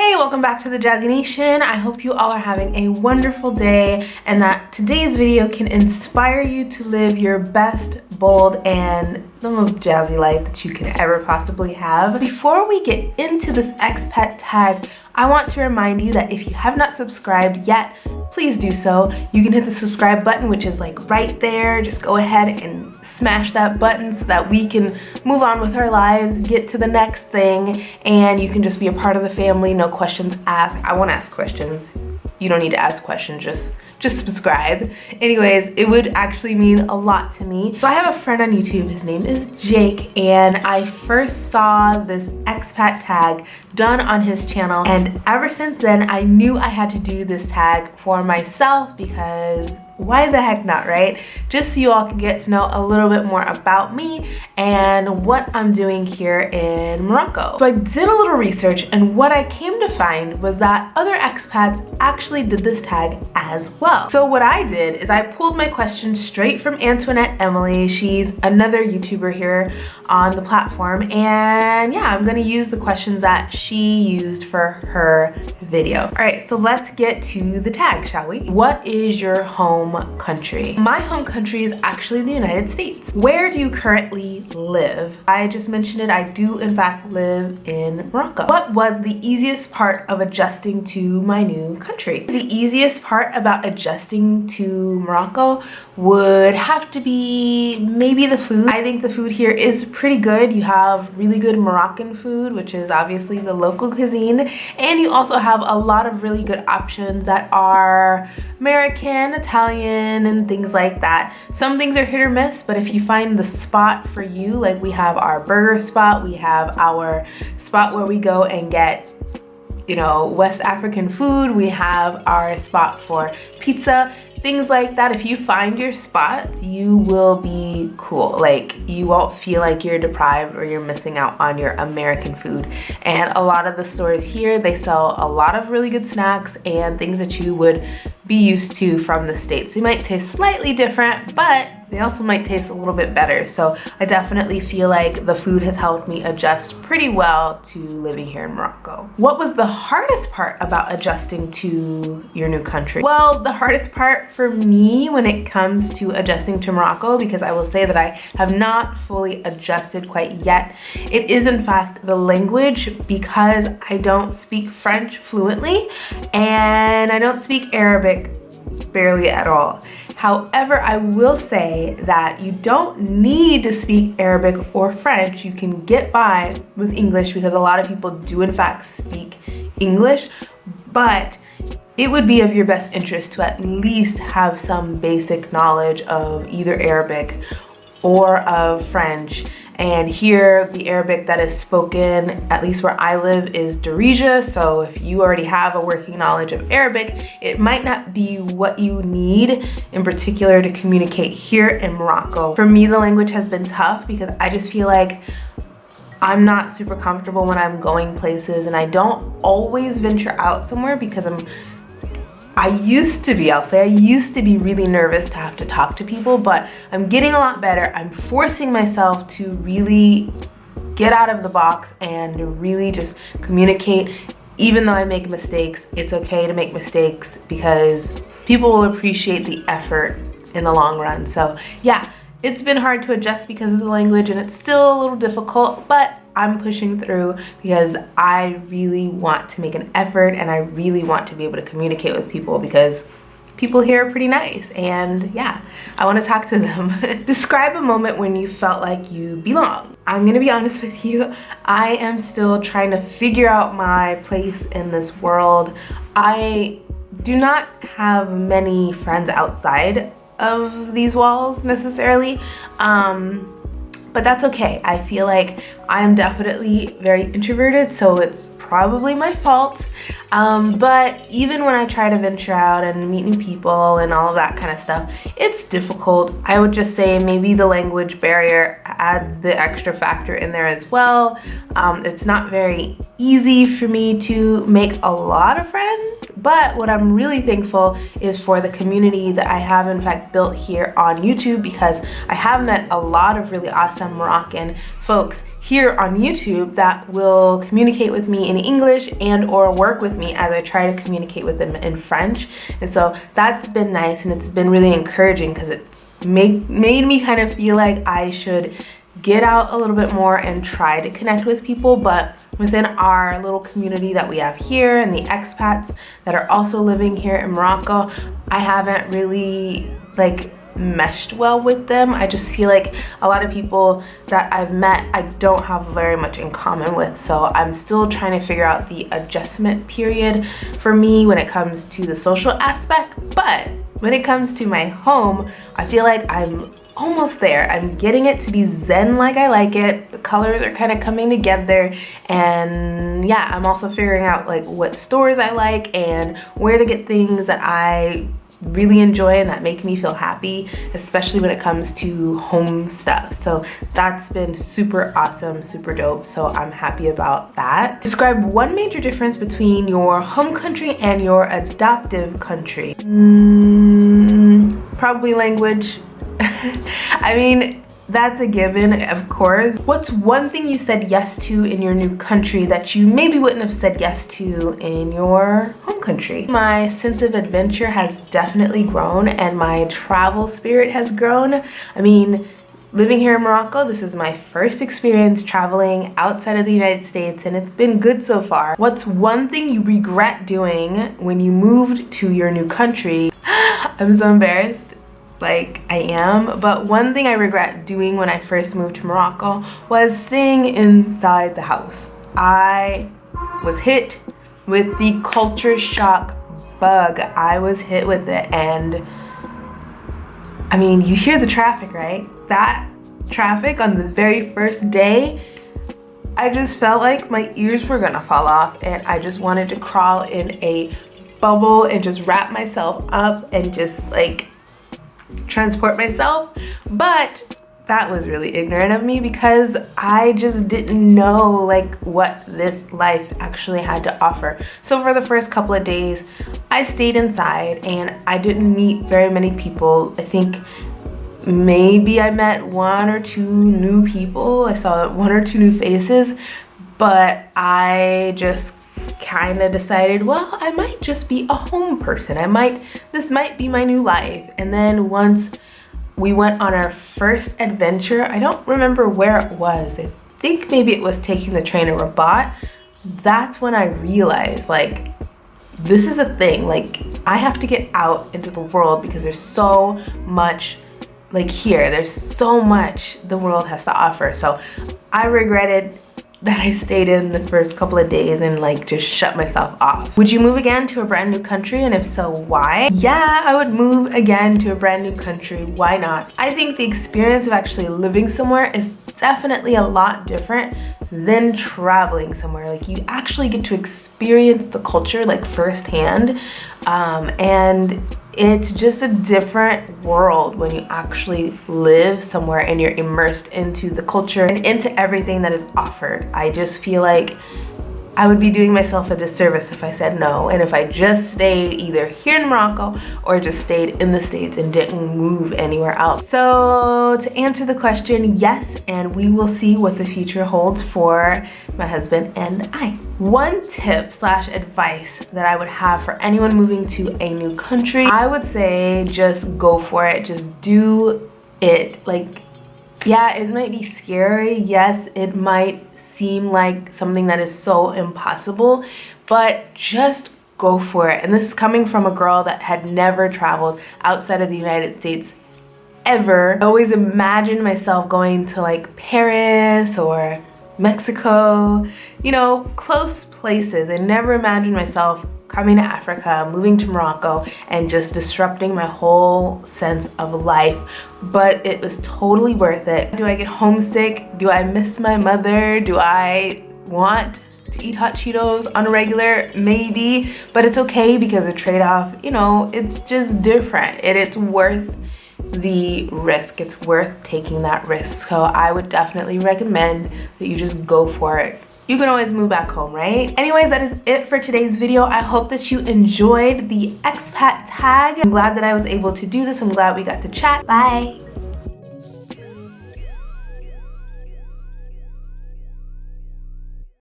Hey, welcome back to the Jazzy Nation. I hope you all are having a wonderful day and that today's video can inspire you to live your best, bold, and the most jazzy life that you can ever possibly have. Before we get into this expat tag, I want to remind you that if you have not subscribed yet, please do so. You can hit the subscribe button, which is like right there. Just go ahead and smash that button so that we can move on with our lives, get to the next thing, and you can just be a part of the family. No questions asked. I won't ask questions. You don't need to ask questions, just subscribe. Anyways, it would actually mean a lot to me. So I have a friend on YouTube, his name is Jake, and I first saw this expat tag done on his channel, and ever since then I knew I had to do this tag for myself because why the heck not, right? Just so you all can get to know a little bit more about me and what I'm doing here in Morocco. So I did a little research, and what I came to find was that other expats actually did this tag as well. So what I did is I pulled my questions straight from Antoinette Emily. She's another YouTuber here on the platform, and yeah, I'm gonna use the questions that she used for her video. All right, so let's get to the tag, shall we? What is your home country? My home country is actually the United States. Where do you currently live? I just mentioned it. I do in fact live in Morocco. What was the easiest part of adjusting to my new country? The easiest part about adjusting to Morocco would have to be maybe the food. I think the food here is pretty good. You have really good Moroccan food, which is obviously the local cuisine, and you also have a lot of really good options that are American, Italian, and things like that. Some things are hit or miss, but if you find the spot for you, like we have our burger spot, we have our spot where we go and get, you know, West African food, we have our spot for pizza, things like that. If you find your spot, you will be cool. Like, you won't feel like you're deprived or you're missing out on your American food. And a lot of the stores here, they sell a lot of really good snacks and things that you would be used to from the States. They might taste slightly different, but they also might taste a little bit better. So I definitely feel like the food has helped me adjust pretty well to living here in Morocco. What was the hardest part about adjusting to your new country? Well, the hardest part for me when it comes to adjusting to Morocco, because I will say that I have not fully adjusted quite yet, it is in fact the language, because I don't speak French fluently and I don't speak Arabic barely at all. However, I will say that you don't need to speak Arabic or French. You can get by with English because a lot of people do in fact speak English, but it would be of your best interest to at least have some basic knowledge of either Arabic or of French. And here, the Arabic that is spoken, at least where I live, is Darija. So if you already have a working knowledge of Arabic, it might not be what you need in particular to communicate here in Morocco. For me, the language has been tough because I just feel like I'm not super comfortable when I'm going places, and I don't always venture out somewhere because I used to be really nervous to have to talk to people, but I'm getting a lot better. I'm forcing myself to really get out of the box and really just communicate. Even though I make mistakes, it's okay to make mistakes because people will appreciate the effort in the long run. So yeah, it's been hard to adjust because of the language, and it's still a little difficult, but I'm pushing through because I really want to make an effort and I really want to be able to communicate with people because people here are pretty nice, and yeah, I want to talk to them. Describe a moment when you felt like you belong. I'm gonna be honest with you, I am still trying to figure out my place in this world. I do not have many friends outside of these walls necessarily, but that's okay. I feel like I'm definitely very introverted, so it's probably my fault. But even when I try to venture out and meet new people and all of that kind of stuff, it's difficult. I would just say maybe the language barrier adds the extra factor in there as well. It's not very easy for me to make a lot of friends, but what I'm really thankful is for the community that I have in fact built here on YouTube, because I have met a lot of really awesome Moroccan folks here on YouTube that will communicate with me in English and or work with me as I try to communicate with them in French. And so that's been nice, and it's been really encouraging because it's made me kind of feel like I should get out a little bit more and try to connect with people. But within our little community that we have here and the expats that are also living here in Morocco, I haven't really like meshed well with them. I just feel like a lot of people that I've met I don't have very much in common with, so I'm still trying to figure out the adjustment period for me when it comes to the social aspect. But when it comes to my home, I feel like I'm almost there. I'm getting it to be zen like I like it. The colors are kind of coming together, and yeah, I'm also figuring out like what stores I like and where to get things that I really enjoy and that make me feel happy, especially when it comes to home stuff. So that's been super awesome, super dope. So I'm happy about that. Describe one major difference between your home country and your adoptive country. Probably language. I mean, that's a given, of course. What's one thing you said yes to in your new country that you maybe wouldn't have said yes to in your home country? My sense of adventure has definitely grown, and my travel spirit has grown. I mean, living here in Morocco, this is my first experience traveling outside of the United States, and it's been good so far. What's one thing you regret doing when you moved to your new country? I'm so embarrassed. Like, I am, but one thing I regret doing when I first moved to Morocco was staying inside the house. I was hit with the culture shock bug. I was hit with it, and I mean, you hear the traffic, right? That traffic on the very first day, I just felt like my ears were gonna fall off, and I just wanted to crawl in a bubble and just wrap myself up and just like transport myself. But that was really ignorant of me because I just didn't know like what this life actually had to offer. So for the first couple of days I stayed inside and I didn't meet very many people. I think maybe I met one or two new people. I saw one or two new faces, but I just kind of decided, well, I might just be a home person. This might be my new life. And then once we went on our first adventure, I don't remember where it was. I think maybe it was taking the train to Rabat. That's when I realized like, this is a thing. Like, I have to get out into the world because there's so much like here. There's so much the world has to offer. So I regretted that I stayed in the first couple of days and like just shut myself off. Would you move again to a brand new country, and if so, why? Yeah, I would move again to a brand new country. Why not? I think the experience of actually living somewhere is definitely a lot different than traveling somewhere. Like, you actually get to experience the culture like firsthand, and it's just a different world when you actually live somewhere and you're immersed into the culture and into everything that is offered. I just feel like I would be doing myself a disservice if I said no, and if I just stayed either here in Morocco or just stayed in the States and didn't move anywhere else. So to answer the question, yes, and we will see what the future holds for my husband and I. One tip / advice that I would have for anyone moving to a new country, I would say just go for it. Just do it. Like, yeah, it might be scary. Yes, it might seem like something that is so impossible, but just go for it. And this is coming from a girl that had never traveled outside of the United States ever. I always imagined myself going to like Paris or Mexico, you know, close places. I never imagined myself coming to Africa, moving to Morocco, and just disrupting my whole sense of life. But it was totally worth it. Do I get homesick? Do I miss my mother? Do I want to eat hot Cheetos on a regular? Maybe, but it's okay because the trade-off, you know, it's just different, and it's worth the risk. It's worth taking that risk. So I would definitely recommend that you just go for it. You can always move back home, right? Anyways, that is it for today's video. I hope that you enjoyed the expat tag. I'm glad that I was able to do this. I'm glad we got to chat. Bye.